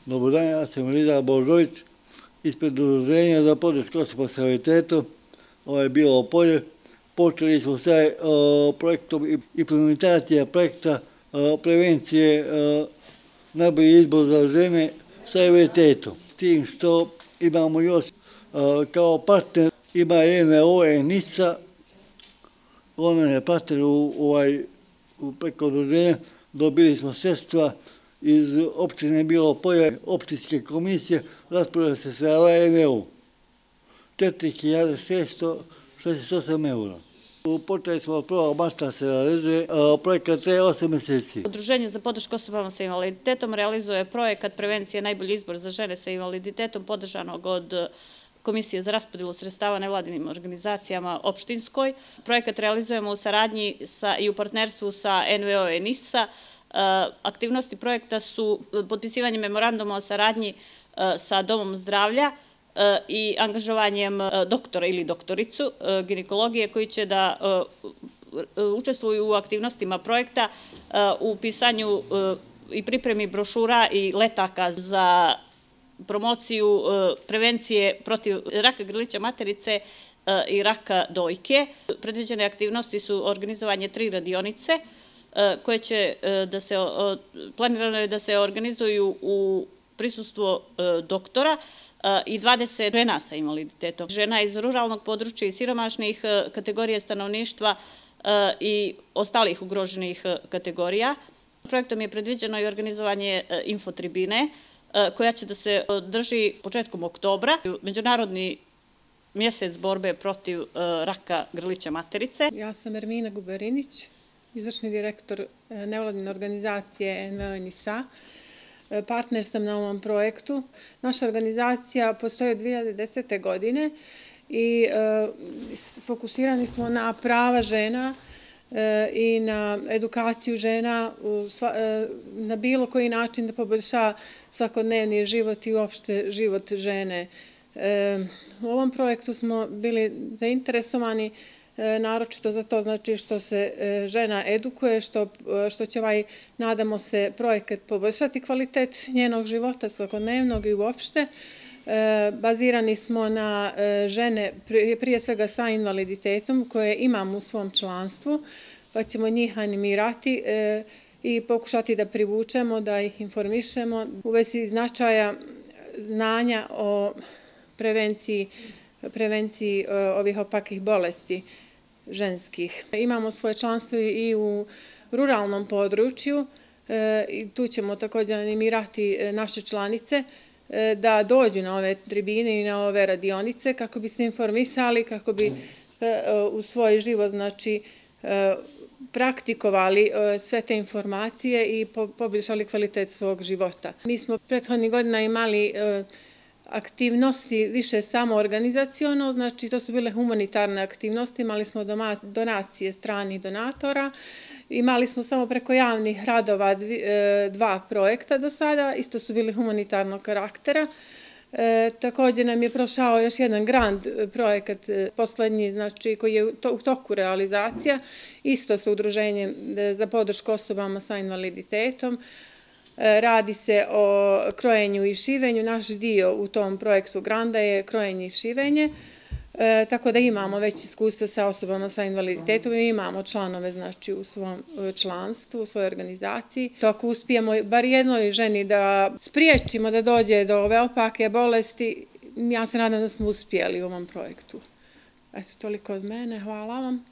Dobar dan, ja sam Liza Božović ispred Udruženja za podršku osoba s invaliditetom. Ovo je Bilo polje. Počeli smo sa projektom implementacija projekta prevencije najbolji izbor za žene sa invaliditetom. S tim što imamo još kao partner, ima NVO, NISA, ona je partner preko udruženja. Dobili smo sredstva iz opštine Bilo polje, opštinske komisije, rasporedila se sredstva NVO. 4.668 eura. Počeli smo od 1. marta se realizuje, projekat traje 8 meseci. Udruženje za podršku osobama sa invaliditetom realizuje projekat prevencije najbolji izbor za žene sa invaliditetom podržanog od Komisije za raspodelu sredstava nevladinim organizacijama opštinskoj. Projekat realizujemo u saradnji i u partnerstvu sa NVO i NISA. Aktivnosti projekta su potpisivanje memoranduma o saradnji sa Domom zdravlja i angažovanjem doktora ili doktoricu ginekologije koji će da učestvuju u aktivnostima projekta u pisanju i pripremi brošura i letaka za promociju prevencije protiv raka grlića materice i raka dojke. Predviđene aktivnosti su organizovanje 3 radionice koje će planirano je da se organizuju u prisustvu doktora i 20 žena sa invaliditetom. Žena iz ruralnog područja i siromašnih kategorija stanovništva i ostalih ugroženih kategorija. Projektom je predviđeno i organizovanje infotribine koja će da se održi početkom oktobra. Međunarodni mjesec borbe protiv raka grlića materice. Ja sam Ermina Guberinić, izvršni direktor nevladine organizacije NVO i NISA. Partner sam na ovom projektu. Naša organizacija postoji od 2010. godine i fokusirani smo na prava žena i na edukaciju žena na bilo koji način da poboljša svakodnevni život i uopšte život žene. U ovom projektu smo bili zainteresovani naročito za to, znači što se žena edukuje, što će nadamo se, projekat poboljšati kvalitet njenog života svakodnevnog i uopšte. Bazirani smo na žene prije svega sa invaliditetom koje imamo u svom članstvu, pa ćemo njih animirati i pokušati da privučemo, da ih informišemo u vezi značaja znanja o prevenciji ovih opakih bolesti ženskih. Imamo svoje članstvo i u ruralnom području i tu ćemo također animirati naše članice da dođu na ove tribine i na ove radionice kako bi se informisali, kako bi u svoj život znači praktikovali sve te informacije i poboljšali kvalitet svog života. Mi smo prethodnih godina imali aktivnosti više samoorganizaciono, znači to su bile humanitarne aktivnosti, imali smo donacije stranih donatora, imali smo samo preko javnih radova 2 projekta do sada, isto su bili humanitarnog karaktera. Također nam je prošao još jedan grand projekat, poslednji, znači koji je u toku realizacija, isto sa Udruženjem za podršku osobama sa invaliditetom. Radi se o krojenju i šivenju. Naš dio u tom projektu granda je krojenje i šivenje, tako da imamo već iskustva sa osobama sa invaliditetom i imamo članove znači u svom članstvu, u svojoj organizaciji. Ako uspijemo bar jednoj ženi da spriječimo da dođe do ove opake bolesti, ja se nadam da smo uspjeli u ovom projektu. Eto, toliko od mene. Hvala vam.